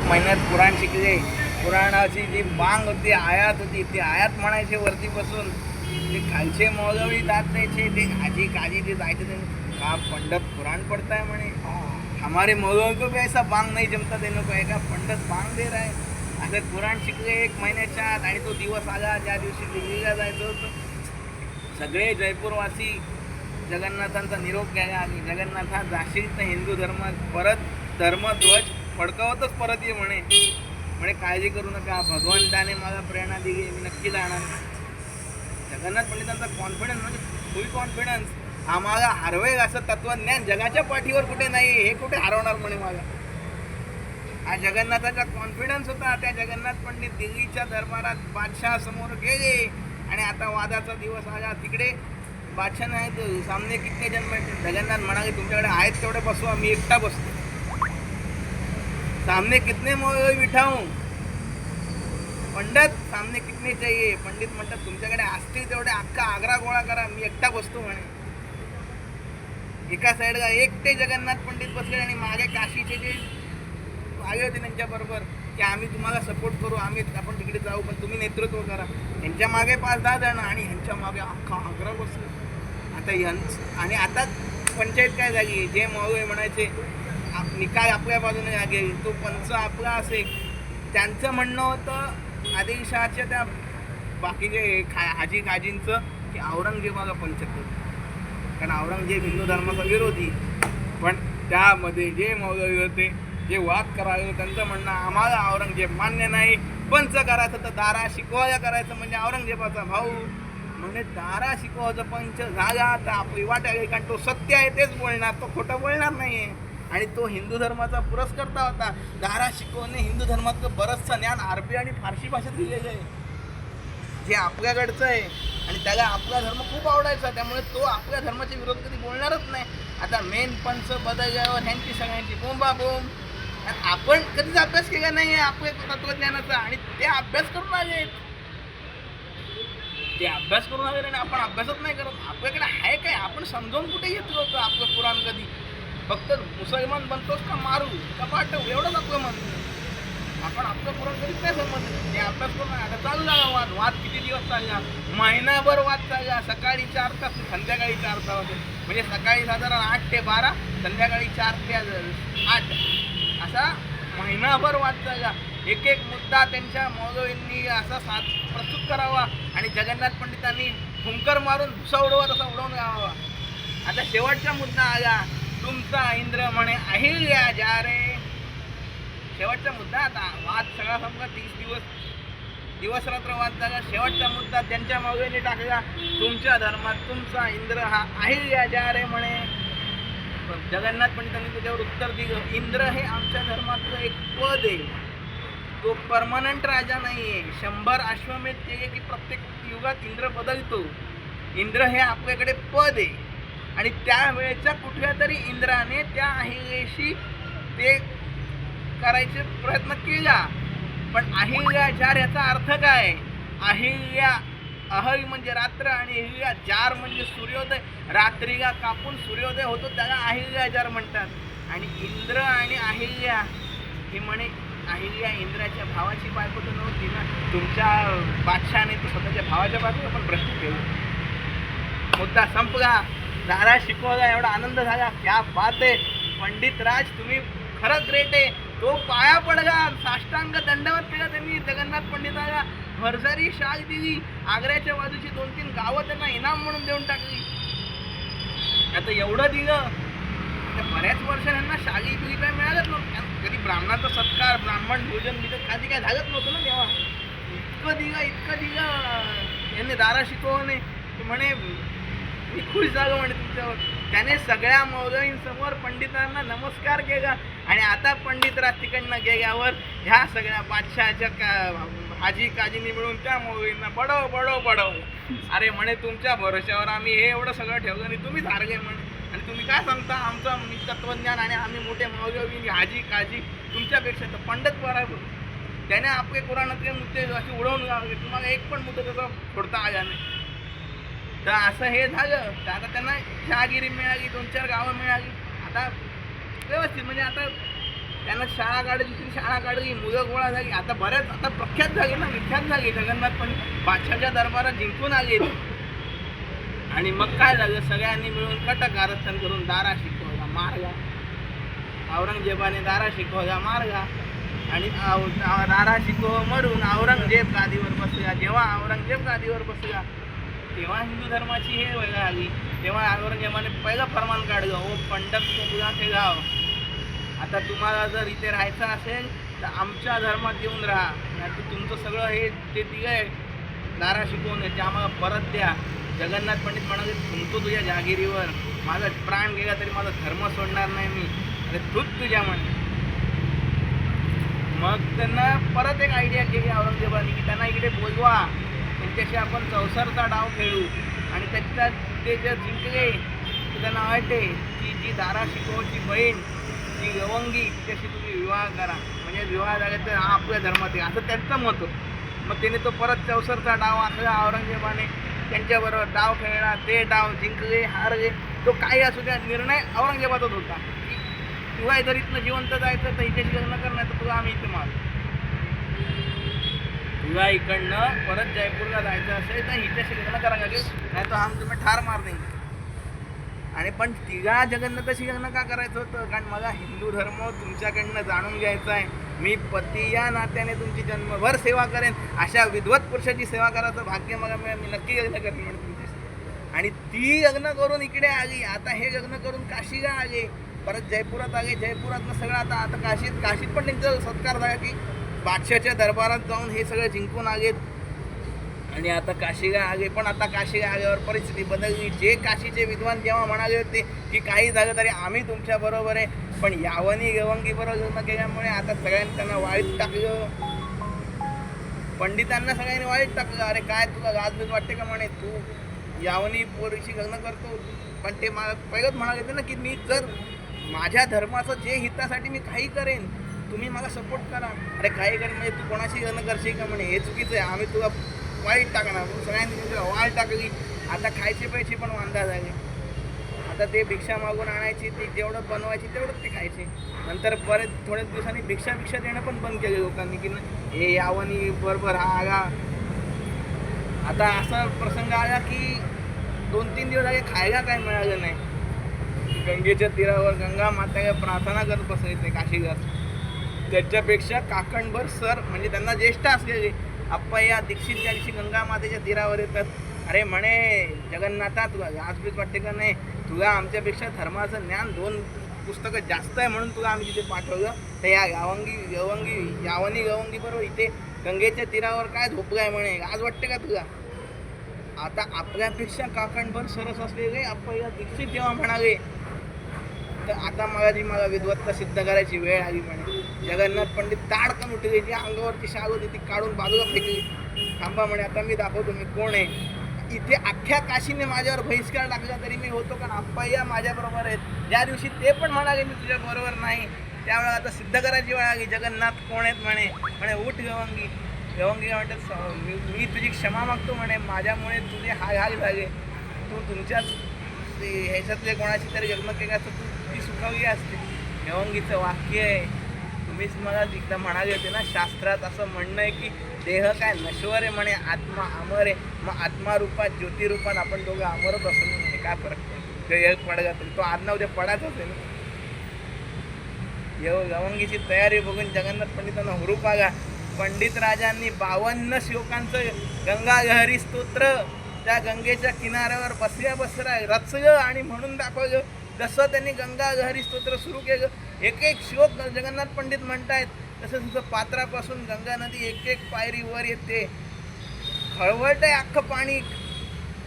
महिन्यात कुराण शिकले. कुराणाची जी बांग होती, आयात होती, ती आयात म्हणायचे वरती बसून. ते खालचे मौलवी दात द्यायचे, ते आजी काजी ते जायचे ते का पंडित कुराण पढ़ता है म्हणे. हमारे मौलवी को भी ऐसा बांग नहीं जमता देने को, का पंडित बांग दे रहा है. असं कुराण शिकले 1 महिन्याच्या आत. आणि तो दिवस आला ज्या दिवशी दिल्लीला जायचं होतं. सगळे जयपूरवासी जगन्नाथांचा निरोप घ्यायला आले. जगन्नाथा जाशील तर हिंदू धर्म परत धर्मध्वज फडकावतच परत ये म्हणे काळजी करू नका, भगवंताने मला प्रेरणा दिली, मी नक्की जाणार. जगन्नाथ पंडितांचा कॉन्फिडन्स म्हणजे फुल कॉन्फिडन्स. आम्हाला हरवेल असं तत्वज्ञान जगाच्या पाठीवर कुठे नाही, हे कुठे हरवणार म्हणे मला. हा जगन्नाथाचा कॉन्फिडन्स होता. त्या जगन्नाथ पंडित दिल्लीच्या दरबारात बादशाह समोर गेले. आणि आता वादाचा दिवस आला. तिकडे बादशाह नाही, सामने कितने जन बैठे. जगन्नाथ म्हणाले तुमच्याकडे आहेत तेवढे बसवा, मी एकटा बसतो. सामने कितने मौलवी बिठाऊं. पंडित सामने कितने चाहिए. पंडित म्हणतात तुमच्याकडे असतील तेवढे अख्खा आग्रा गोळा करा, मी एकटा बसतो म्हणे. एका साईडला एकटे जगन्नाथ पंडित बसले आणि मागे काशीचे जे आले होते त्यांच्याबरोबर की आम्ही तुम्हाला सपोर्ट करू, आपण तिकडे जाऊ, पण तुम्ही नेतृत्व करा. यांच्या मागे 5-10 जण आणि ह्यांच्या मागे अख्खा आग्रा बसले. आता आणि आता पंचायत काय झाली, जे मौलवी म्हणायचे निकाल आपल्या बाजूने लागेल, तो पंच आपला असेल. त्यांचं म्हणणं होतं आदिलशहाच्या त्या बाकीचे हाजी काजींचं की औरंगजेबाला पंच करू, कारण औरंगजेब हिंदू धर्माचा विरोधी. पण त्यामध्ये जे मौलवी होते, जे वाद करायला, त्यांचं म्हणणं आम्हाला औरंगजेब मान्य नाही, पंच करायचं तर दारा शिकवायला करायचं, म्हणजे औरंगजेबाचा भाऊ. म्हणजे दारा शिकवायचं पंच झाला तर आपली वाट आहे, कारण तो सत्य आहे तेच बोलणार, तो खोटं बोलणार नाही आहे. आणि तो हिंदू धर्माचा पुरस्कर्ता होता. दारा शिकवणे हिंदू धर्माचं बरंचसं ज्ञान अरबी आणि फारसी भाषेत लिहिलेलं आहे, जे आपल्याकडचं आहे. आणि त्याला आपला धर्म खूप आवडायचा, त्यामुळे तो आपल्या धर्माच्या विरोध कधी बोलणारच नाही. आता मेन पंच बदलल्यावर ह्यांची सगळ्यांची बोंबाबोंब. आपण कधीच अभ्यास केला नाही आहे आपल्या तत्वज्ञानाचा, आणि ते अभ्यास करून आले. ते अभ्यास करून आले आणि आपण अभ्यासच नाही करत. आपल्याकडे आहे काय, आपण समजावून कुठे घेतलं होतं आपलं पुराण. कधी फक्त मुसलमान बनतोस का मारू का पाठवू एवढंच आपलं म्हणतो. आपण आपलं पुराण कधीच नाही समजलं. ते अभ्यास करून आता चालू झाला वाद किती दिवस चालला, महिनाभर वाद चालला. सकाळी 4 तास संध्याकाळी 4 तास होते, म्हणजे सकाळी साधारण 8 ते 12, संध्याकाळी 4 ते 8, असा महिनाभर वाद चालला. एक मुद्दा त्यांच्या मौलवींनी असा प्रस्तुत करावा आणि जगन्नाथ पंडितांनी हुंकर मारून भुसा उडवा तसा उडवून लावावा. आता शेवटचा मुद्दा आला, तुमचा इंद्र म्हणे अहिल्या जा रे. शेवटचा मुद्दा. आता वाद सगळा समजा 30 दिवस रात्र वाद झाला. शेवटचा मुद्दा त्यांच्या मौलवींनी टाकला, तुमच्या धर्मात तुमचा इंद्र हा अहिल्या जा रे म्हणे. जगन्नाथ पंडितांनी त्याच्यावर उत्तर दिलं, इंद्र हे आमच्या धर्मातलं एक पद आहे, तो परमनंट राजा नाही आहे. 100 अश्वमेध केले की प्रत्येक युगात इंद्र बदलतो. इंद्र हे आपल्याकडे पद आहे. आणि त्यावेळेच्या कुठल्या तरी इंद्राने त्या अहिल्याशी ते करायचे प्रयत्न केला. पण अहिल्या जार याचा अर्थ काय. अहिल्या अहल म्हणजे रात्र आणि अहिल्या जार म्हणजे सूर्योदय. रात्रीला कापून सूर्योदय होतो त्याला अहिल्या जार म्हणतात. आणि इंद्र आणि अहिल्या हे म्हणे, अहिल्या इंद्राच्या भावाची बायको तर नव्हती ना. तुमच्या बादशाहाने तो स्वतःच्या भावाच्या बाजूला पण प्रश्न केला. मुद्दा संपला. दारा शिकवायला एवढा आनंद झाला, क्या बात आहे. पंडित राज तुम्ही खरंच ग्रेट आहे. तो पाया पडला, साष्टांग दंडवत केला त्यांनी जगन्नाथ पंडिताला. भरजारी शाल दिली. आग्र्याच्या बाजूची 2-3 गावं त्यांना इनाम म्हणून देऊन टाकली. आता एवढं दिलं तर बऱ्याच वर्षांना शाली बिली काय मिळालंच नव्हतं. कधी ब्राह्मणाचा सत्कार, ब्राह्मण भोजन बिजन खाली काय झालंच नव्हतं ना तेव्हा. इतकं दिलं यांनी दारा शिकवणे. म्हणे मी खुश झालो म्हणे तुमच्यावर. त्याने सगळ्या मौलवींसमोर पंडितांना नमस्कार केला. आणि आता पंडितराज तिकडनं गेल्यावर ह्या सगळ्या बादशहाच्या हाजी काजींनी मिळून त्या मौलवींना बडव. अरे म्हणे तुमच्या भरोश्यावर आम्ही हे एवढं सगळं ठेवलं आणि तुम्हीच हारले म्हणे. आणि तुम्ही काय सांगता आमचं तत्वज्ञान आणि आम्ही मोठे मौलवी हाजी काजी तुमच्यापेक्षा तर पंडित बरोबर. त्याने आपले कुराणातले मुद्दे असे उडवून लावले, तुम्हाला एक पण मुद्दा त्याचा फोडता आला नाही. तर असं हे झालं तर आता त्यांना शहागिरी मिळाली, 2-4 गावं मिळाली. आता व्यवस्थित म्हणजे आता त्यांना शाळा काढायची ती शाळा काढली, मुलं गोळा झाली. आता बऱ्याच आता प्रख्यात झाले ना, विख्यात झाले. जगन्नाथ पण बादशाच्या दरबारात जिंकून आले. आणि मग काय झालं, सगळ्यांनी मिळून कट कारस्थान करून दारा शिकवला, मारला. औरंगजेबाने दारा शिकवला, मारला. आणि दारा शिकव मरून औरंगजेब गादीवर बसला. जेव्हा औरंगजेब गादीवर बसला तेव्हा हिंदू धर्माची हे वेगळी आली. तेव्हा औरंगजेबाने पहिलं फरमान काढलं, ओ पंडत तुला ते गाव, आता तुम्हाला जर इथे राहायचं असेल तर आमच्या धर्मात येऊन राहा, नाही तर तुमचं सगळं हे ते दिलंय दारा शिकवून ते आम्हाला परत द्या. जगन्नाथ पंडित म्हणाले, तुमतो तुझ्या जहागिरीवर, माझा प्राण गेला तरी माझा धर्म सोडणार नाही मी, अरे तूच तुझ्या म्हणे. मग त्यांना परत एक आयडिया केली औरंगजेबाने की त्यांना इकडे बोलवा, त्यांच्याशी आपण चौसरचा डाव खेळू. आणि त्याच्यात ते जे जिंकले तर त्यांना वाटते की जी दारा शिकवची बहीण जी गवंगी तिच्याशी तुम्ही विवाह करा, म्हणजे विवाह झाला तर हा आपल्या धर्मात आहे, असं त्यांचं मत होतं. मग त्याने तो परत चौसरचा डाव आखला औरंगजेबाने, त्यांच्याबरोबर डाव खेळला. ते डाव जिंकले हारले, तो काही असू द्या निर्णय औरंगजेबाचाच होता की तुला जर इथनं जिवंत जायचं तर इथे लग्न करणार, तर तुला आम्ही इथे मारू. तुला इकडनं परत जयपूरला जायचं असेल तर हिच्याशी लग्न करा लागेल, नाही तर आम्ही तुम्ही ठार मार नाही. आणि पण तिला जगन्नाथाशी लग्न का करायचं होतं, कारण मला हिंदू धर्म तुमच्याकडनं जाणून घ्यायचा आहे. मी पती या नात्याने तुमची जन्मभर सेवा करेन, अशा विद्वत पुरुषाची सेवा करायचं भाग्य मला मिळेल, मी नक्की लग्न करेन म्हणून तुमच्याशी. आणि ती लग्न करून इकडे आली. आता हे लग्न करून काशीला आले, परत जयपुरात आले. जयपुरातनं सगळं आता काशीत पण त्यांचा सत्कार झाला की बादशाच्या दरबारात जाऊन हे सगळं जिंकून आलेत. आणि आता काशीला आले. पण आता काशीला आल्यावर परिस्थिती बदलली. जे काशीचे विद्वान जेव्हा म्हणाले होते की काही झालं तरी आम्ही तुमच्या बरोबर आहे, पण यावनी गवंगी बरोबर लग्न केल्यामुळे आता सगळ्यांनी त्यांना वाळीत टाकलं. पंडितांना सगळ्यांनी वाळीत टाकलं. अरे काय तुला लाजबीज वाटते का म्हणे, तू यावनी पोरीशी लग्न करतो. पण ते मला पहिलंच म्हणाले ना की मी जर माझ्या धर्माचं जे हितासाठी मी काही करेन, तुम्ही मला सपोर्ट करा. अरे काही करेन म्हणजे तू कोणाशी लग्न करशील का म्हणे, हे चुकीचं आहे, आम्ही तुला वाईट टाकणार. सगळ्यांनी वाळ टाकली. आता खायचे पैसे पण वांधा झाले. आता ते भिक्षा मागून आणायची, ते जेवढं बनवायची तेवढंच ते खायचे. नंतर बरेच थोड्याच दिवसांनी भिक्षा देणं पण बंद केले लोकांनी की हे यावनी बरोबर हा आला. आता असा प्रसंग आला की 2-3 दिवस आले खायला काय मिळालं नाही. गंगेच्या तीरावर गंगा मातेला प्रार्थना करत बसायचे काशीगर. त्याच्यापेक्षा काकणभर सर म्हणजे त्यांना ज्येष्ठ असलेले अप्पय्या दीक्षित त्या दिवशी गंगा मातेच्या तीरावर येतात. अरे म्हणे जगन्नाथा तुला लाजबीज वाटते का नाही, तुला आमच्यापेक्षा धर्माचं ज्ञान 2 पुस्तकं जास्त आहे म्हणून तुला आम्ही तिथे पाठवलं. तर या यावनी गवंगी बरोबर इथे गंगेच्या तीरावर काय झोपलाय म्हणे, लाज वाटते का तुला. आता आपल्यापेक्षा काकणभर सरस असलेले अप्पय्या दीक्षित जेव्हा म्हणाले तर आता मला विद्वत्ता सिद्ध करायची वेळ आली म्हणे. जगन्नाथ पंडित ताडकन उठले, जी अंगावरची शाल होती ती काढून बाजूला फेकली. थांबा म्हणे, आता मी दाखवतो मी कोण आहे. इथे अख्ख्या काशीने माझ्यावर बहिष्कार टाकला तरी मी होतो, कारण अप्पय्या माझ्याबरोबर आहेत. ज्या दिवशी ते पण म्हणाले मी तुझ्याबरोबर नाही, त्यावेळेला आता सिद्ध करायची वेळ आली. जगन्नाथ कोण आहेत म्हणे उठ गवंगी. गवंगी म्हणतात मी तुझी क्षमा मागतो म्हणे, माझ्यामुळे तुझे हाल झाले. तू तुमच्याच ह्याच्यातले कोणाची तरी लग्न केलं असतं तू ती सुखावली असते. गवंगीचं वाक्य आहे. तुम्हीच मला एकदा म्हणाले होते ना, शास्त्रात असं म्हणणं आहे की देह काय नश्वर आहे म्हणे, आत्मा अमर आहे. मग आत्मारूपात ज्योतिरूपात आपण दोघं अमरच असतो म्हणजे काय फरक पडतो. एक पडला तरी तो आज ना उद्या पडायचाच आहे ना. गवंगीची तयारी बघून जगन्नाथ पंडितांना हुरूप आला. पंडित राजांनी 52 श्लोकांचं गंगा लहरी स्तोत्र त्या गंगेच्या किनाऱ्यावर बसल्या रचलं आणि म्हणून दाखवलं. जसं त्यांनी गंगा लहरी स्तोत्र सुरू केलं, एक श्लोक जगन्नाथ पंडित म्हणतायत, तसं पात्रापासून गंगा नदी एक पायरी वर येते. खळवळतंय अख्खं पाणी,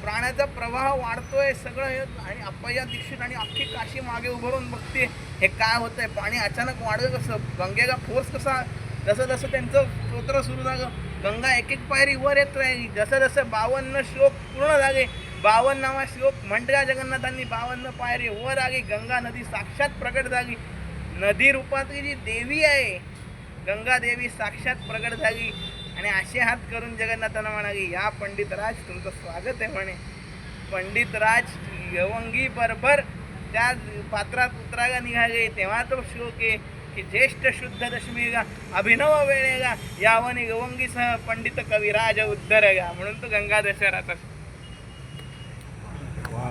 प्राण्याचा प्रवाह वाढतोय सगळं हे. आणि अप्पय्या दीक्षित आणि अख्खी काशी मागे उभारून बघते हे काय होतंय. पाणी अचानक वाढलं कसं, गंगेचा फोर्स कसा. जसं त्यांचं स्तोत्र सुरू झालं, गंगा एक पायरी वर येत राहिली. जसं 52 श्लोक पूर्ण झाले, 52वा श्लोक म्हटला जगन्नाथांनी, 52 पायरी वर आली. गंगा नदी साक्षात प्रकट झाली. नदी रूपातली जी देवी आहे गंगा देवी साक्षात प्रकट झाली. आणि असे हात करून जगन्नाथांना म्हणाली, या पंडितराज तुमचं स्वागत आहे म्हणे. पंडितराज गवंगी बरोबर त्या पात्रात उतरायला निघाले. तेव्हा तो श्लोक आहे की ज्येष्ठ शुद्ध दशमी गा अभिनव वेळेगा यावनी गवंगी सह पंडित कविराज उद्धर गा, म्हणून तो गंगा दशहराचा